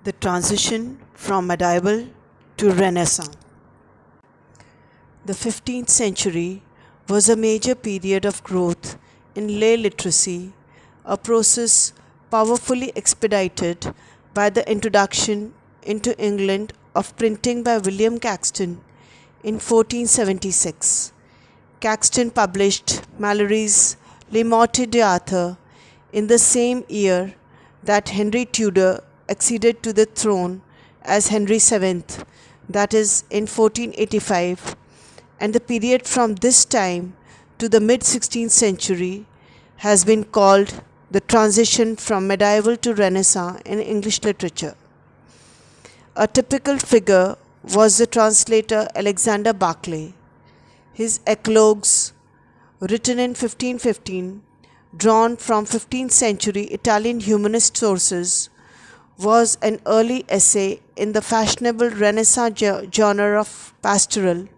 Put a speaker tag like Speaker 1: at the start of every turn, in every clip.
Speaker 1: The transition from medieval to Renaissance. The 15th century was a major period of growth in lay literacy, a process powerfully expedited by the introduction into England of printing by William Caxton in 1476. Caxton published Malory's Le Morte d'Arthur in the same year that Henry Tudor acceded to the throne as Henry VII, that is in 1485, and the period from this time to the mid-16th century has been called the transition from medieval to Renaissance in English literature. A typical figure was the translator Alexander Barclay. His eclogues, written in 1515, drawn from 15th century Italian humanist sources, was an early essay in the fashionable Renaissance genre of pastoral,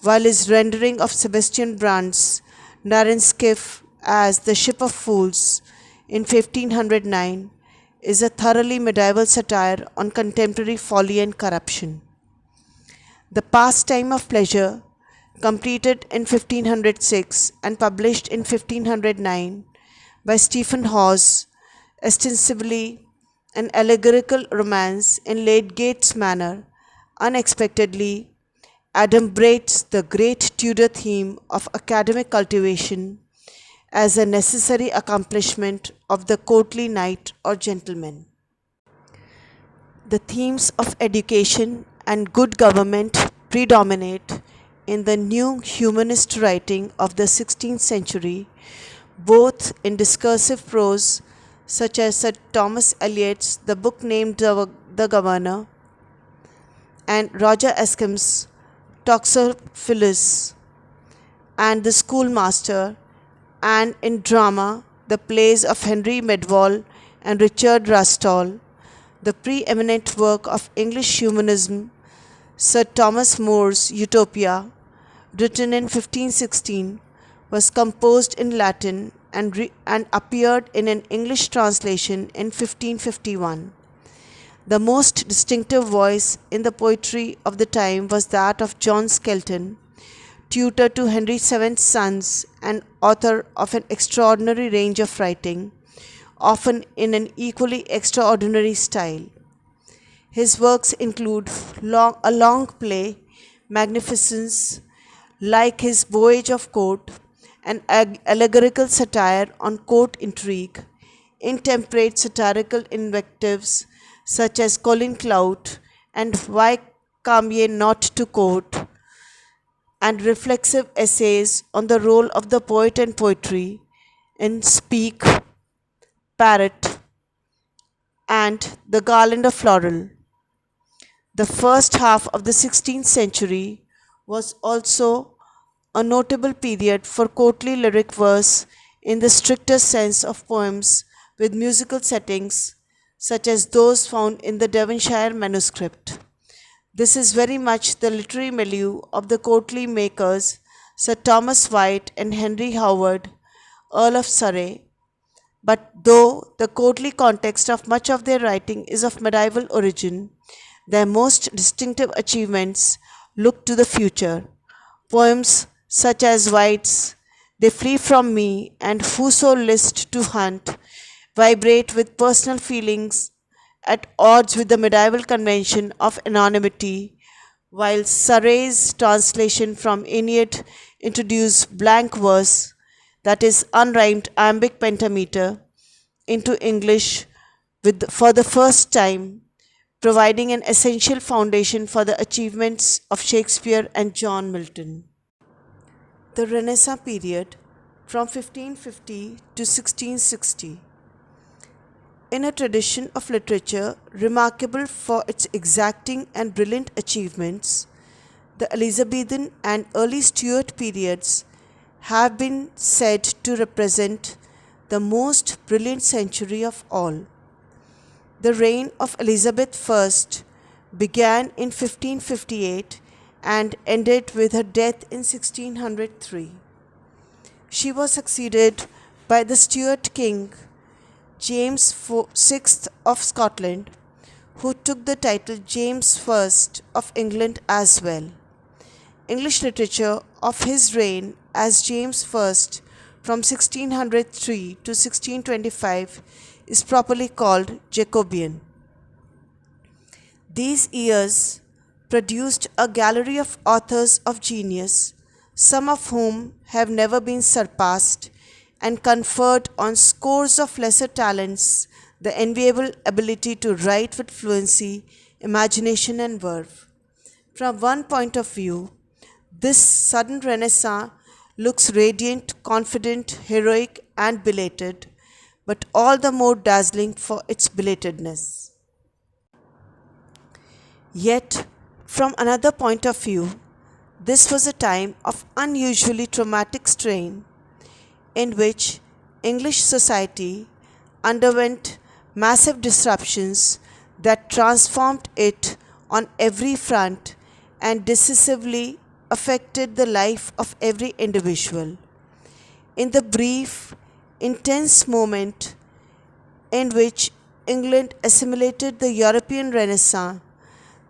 Speaker 1: while his rendering of Sebastian Brandt's Narrenskiff as The Ship of Fools in 1509 is a thoroughly medieval satire on contemporary folly and corruption. The Pastime of Pleasure, completed in 1506 and published in 1509 by Stephen Hawes, ostensibly an allegorical romance in Lydgate's manner, unexpectedly adumbrates the great Tudor theme of academic cultivation as a necessary accomplishment of the courtly knight or gentleman. The themes of education and good government predominate in the new humanist writing of the 16th century, both in discursive prose such as Sir Thomas Eliot's The Book Named the Governor and Roger Ascham's Toxophilus and The Schoolmaster, and in drama the plays of Henry Medwall and Richard Rastall. The preeminent work of English humanism, Sir Thomas More's Utopia, written in 1516, was composed in Latin and appeared in an English translation in 1551. The most distinctive voice in the poetry of the time was that of John Skelton, tutor to Henry VII's sons and author of an extraordinary range of writing, often in an equally extraordinary style. His works include a long play, Magnificence, like his Voyage of Court, an allegorical satire on court intrigue, intemperate satirical invectives such as Colin Clout and Why Come Ye Not to Court, and reflexive essays on the role of the poet and poetry in Speak, Parrot, and The Garland of Laurel. The first half of the 16th century was also a notable period for courtly lyric verse in the stricter sense of poems with musical settings, such as those found in the Devonshire manuscript. This is very much the literary milieu of the courtly makers Sir Thomas White and Henry Howard, Earl of Surrey. But though the courtly context of much of their writing is of medieval origin, their most distinctive achievements look to the future. Poems such as White's They Flee From Me and Whoso List to Hunt vibrate with personal feelings at odds with the medieval convention of anonymity, while Surrey's translation from Aeneid introduced blank verse, that is unrhymed iambic pentameter, into English for the first time, providing an essential foundation for the achievements of Shakespeare and John Milton. The Renaissance period from 1550 to 1660. In a tradition of literature remarkable for its exacting and brilliant achievements, the Elizabethan and early Stuart periods have been said to represent the most brilliant century of all. The reign of Elizabeth I began in 1558 and ended with her death in 1603. She was succeeded by the Stuart king James VI of Scotland, who took the title James I of England as well. English literature of his reign as James I from 1603 to 1625 is properly called Jacobean. These years produced a gallery of authors of genius, some of whom have never been surpassed, and conferred on scores of lesser talents the enviable ability to write with fluency, imagination, and verve. From one point of view, this sudden renaissance looks radiant, confident, heroic, and belated, but all the more dazzling for its belatedness. Yet, from another point of view, this was a time of unusually traumatic strain in which English society underwent massive disruptions that transformed it on every front and decisively affected the life of every individual. In the brief, intense moment in which England assimilated the European Renaissance,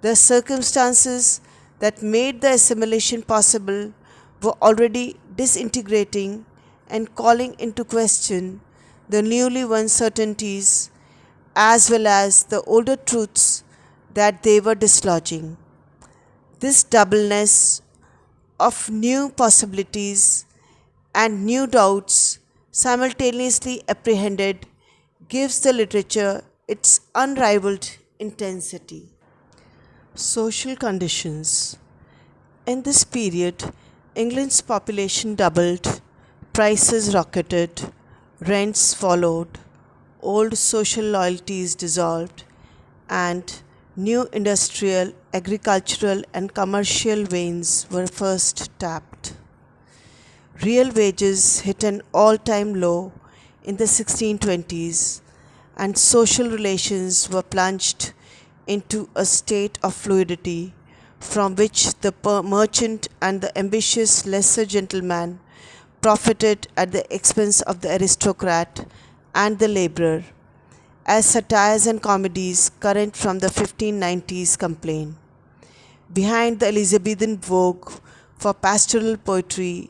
Speaker 1: the circumstances that made the assimilation possible were already disintegrating and calling into question the newly won certainties as well as the older truths that they were dislodging. This doubleness of new possibilities and new doubts simultaneously apprehended gives the literature its unrivaled intensity. Social conditions. In this period, England's population doubled, prices rocketed, rents followed, old social loyalties dissolved, and new industrial, agricultural, and commercial veins were first tapped. Real wages hit an all-time low in the 1620s, and social relations were plunged into a state of fluidity from which the merchant and the ambitious lesser gentleman profited at the expense of the aristocrat and the labourer, as satires and comedies current from the 1590s complain. Behind the Elizabethan vogue for pastoral poetry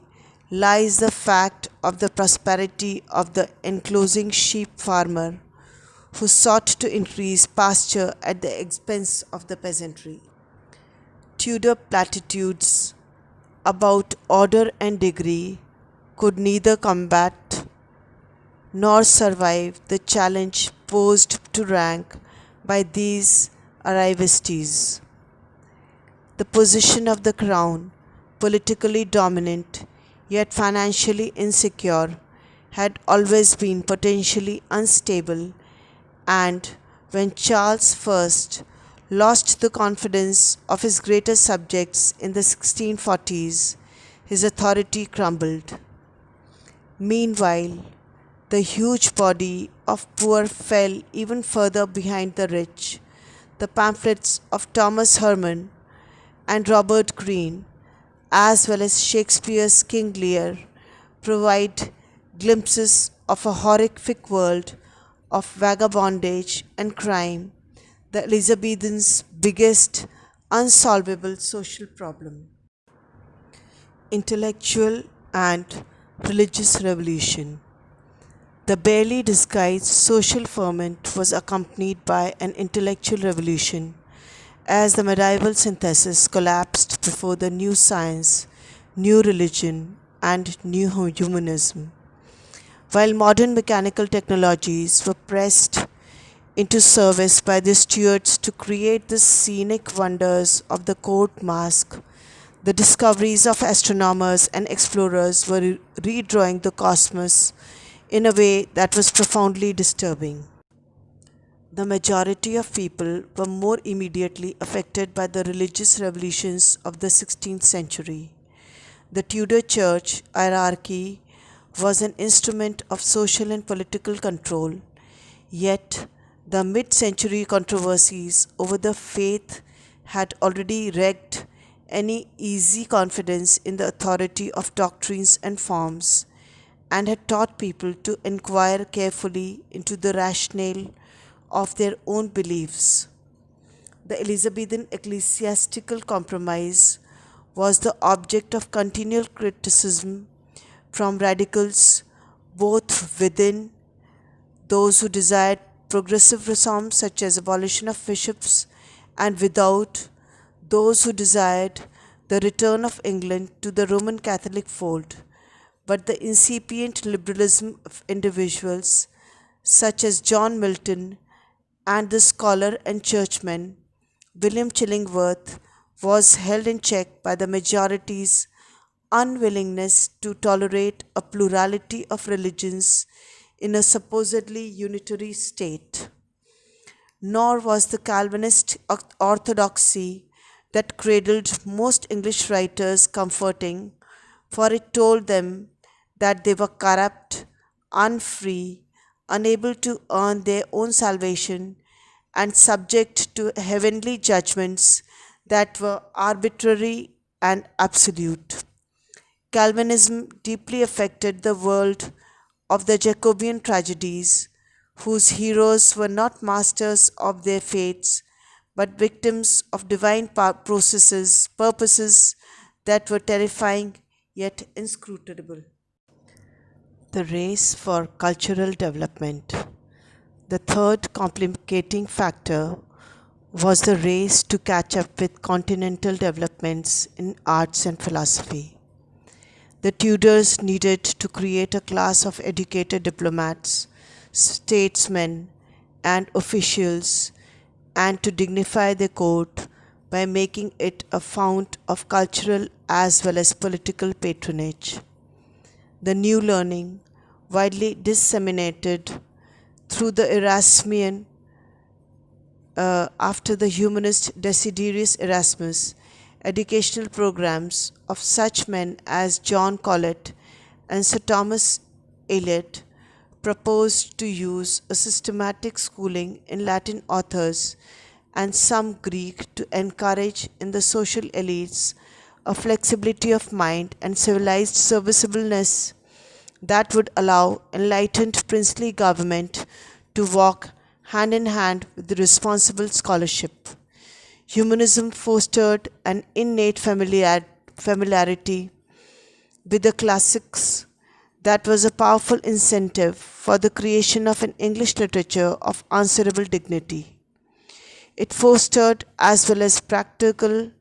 Speaker 1: lies the fact of the prosperity of the enclosing sheep farmer who sought to increase pasture at the expense of the peasantry. Tudor platitudes about order and degree could neither combat nor survive the challenge posed to rank by these arrivistes. The position of the crown, politically dominant yet financially insecure, had always been potentially unstable, and when Charles I lost the confidence of his greater subjects in the 1640s, his authority crumbled. Meanwhile, the huge body of poor fell even further behind the rich. The pamphlets of Thomas Herman and Robert Greene, as well as Shakespeare's King Lear, provide glimpses of a horrific world of vagabondage and crime, the Elizabethans' biggest unsolvable social problem. Intellectual and religious revolution. The barely disguised social ferment was accompanied by an intellectual revolution as the medieval synthesis collapsed before the new science, new religion, and new humanism. While modern mechanical technologies were pressed into service by the Stuarts to create the scenic wonders of the court masque, the discoveries of astronomers and explorers were redrawing the cosmos in a way that was profoundly disturbing. The majority of people were more immediately affected by the religious revolutions of the 16th century. The Tudor Church hierarchy was an instrument of social and political control, yet the mid-century controversies over the faith had already wrecked any easy confidence in the authority of doctrines and forms, and had taught people to inquire carefully into the rationale of their own beliefs. The Elizabethan ecclesiastical compromise was the object of continual criticism from radicals both within those who desired progressive reforms such as abolition of bishops and without those who desired the return of England to the Roman Catholic fold. But the incipient liberalism of individuals such as John Milton and the scholar and churchman William Chillingworth was held in check by the majority's unwillingness to tolerate a plurality of religions in a supposedly unitary state. Nor was the Calvinist orthodoxy that cradled most English writers comforting, for it told them that they were corrupt, unfree, unable to earn their own salvation, and subject to heavenly judgments that were arbitrary and absolute. Calvinism deeply affected the world of the Jacobean tragedies, whose heroes were not masters of their fates, but victims of divine purposes that were terrifying yet inscrutable. The race for cultural development. The third complicating factor was the race to catch up with continental developments in arts and philosophy. The Tudors needed to create a class of educated diplomats, statesmen, and officials, and to dignify their court by making it a fount of cultural as well as political patronage. The new learning, widely disseminated through the Erasmian after the humanist Desiderius Erasmus, educational programs of such men as John Colet and Sir Thomas Eliot proposed to use a systematic schooling in Latin authors and some Greek to encourage in the social elites a flexibility of mind and civilized serviceableness that would allow enlightened princely government to walk hand in hand with responsible scholarship. Humanism fostered an innate familiarity with the classics that was a powerful incentive for the creation of an English literature of answerable dignity. It fostered as well as practical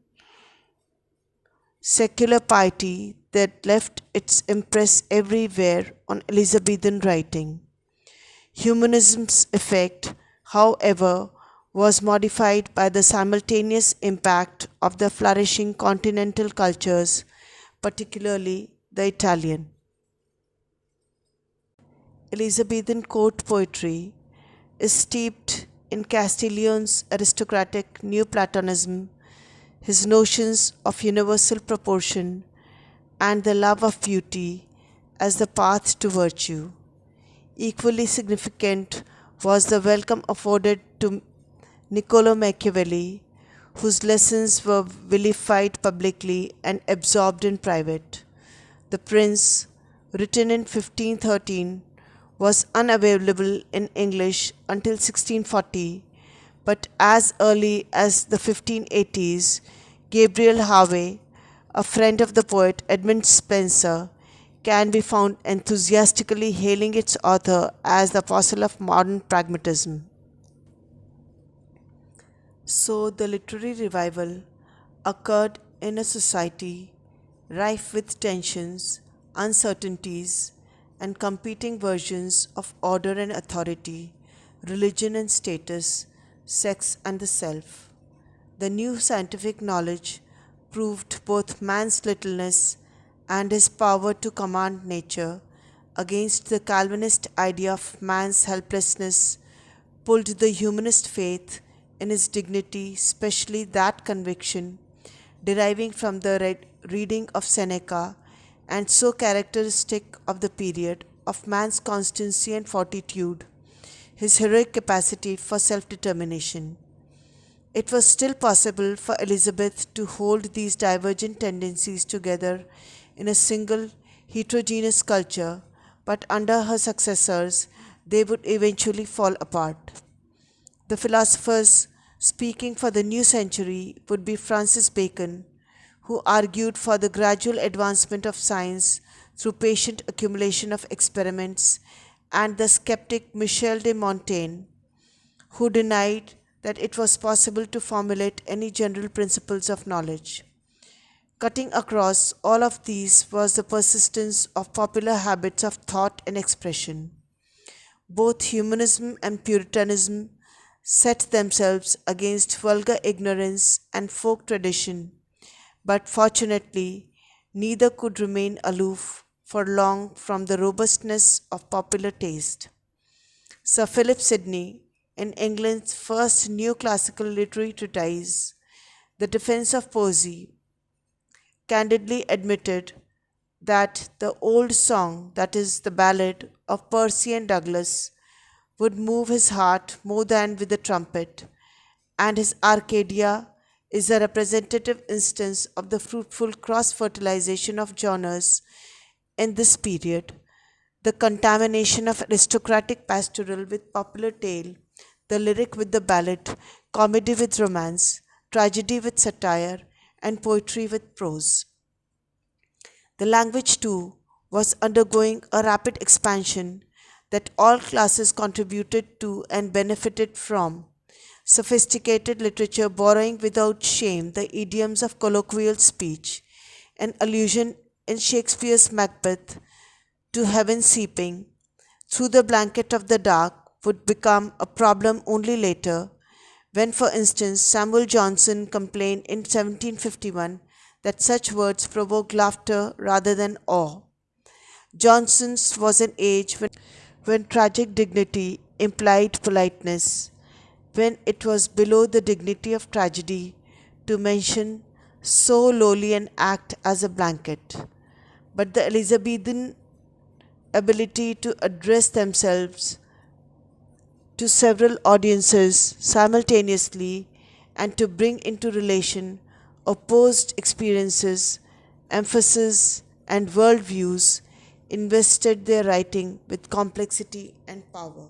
Speaker 1: secular piety that left its impress everywhere on Elizabethan writing. Humanism's effect, however, was modified by the simultaneous impact of the flourishing continental cultures, particularly the Italian. Elizabethan court poetry is steeped in Castiglione's aristocratic Neoplatonism, his notions of universal proportion, and the love of beauty as the path to virtue. Equally significant was the welcome afforded to Niccolo Machiavelli, whose lessons were vilified publicly and absorbed in private. The Prince, written in 1513, was unavailable in English until 1640, but as early as the 1580s, Gabriel Harvey, a friend of the poet Edmund Spenser, can be found enthusiastically hailing its author as the apostle of modern pragmatism. So, the literary revival occurred in a society rife with tensions, uncertainties, and competing versions of order and authority, religion and status, sex and the self. The new scientific knowledge proved both man's littleness and his power to command nature against the Calvinist idea of man's helplessness, pulled the humanist faith in his dignity, especially that conviction deriving from the reading of Seneca and so characteristic of the period of man's constancy and fortitude, his heroic capacity for self-determination. It was still possible for Elizabeth to hold these divergent tendencies together in a single heterogeneous culture, but under her successors they would eventually fall apart. The philosophers Speaking for the new century would be Francis Bacon, who argued for the gradual advancement of science through patient accumulation of experiments, and the skeptic Michel de Montaigne, who denied that it was possible to formulate any general principles of knowledge. Cutting across all of these was the persistence of popular habits of thought and expression. Both humanism and Puritanism set themselves against vulgar ignorance and folk tradition, but fortunately, neither could remain aloof for long from the robustness of popular taste. Sir Philip Sidney, in England's first neoclassical literary treatise, The Defence of Poesy, candidly admitted that the old song, that is, the ballad of Percy and Douglas, would move his heart more than with the trumpet, and his Arcadia is a representative instance of the fruitful cross fertilization of genres in this period, the contamination of aristocratic pastoral with popular tale, the lyric with the ballad, comedy with romance, tragedy with satire, and poetry with prose. The language, too, was undergoing a rapid expansion that all classes contributed to and benefited from. Sophisticated literature borrowing without shame the idioms of colloquial speech, an allusion in Shakespeare's Macbeth to heaven seeping through the blanket of the dark would become a problem only later, when, for instance, Samuel Johnson complained in 1751 that such words provoked laughter rather than awe. Johnson's was an age when tragic dignity implied politeness, when it was below the dignity of tragedy to mention so lowly an act as a blanket. But the Elizabethan ability to address themselves to several audiences simultaneously and to bring into relation opposed experiences, emphasis, and worldviews invested their writing with complexity and power.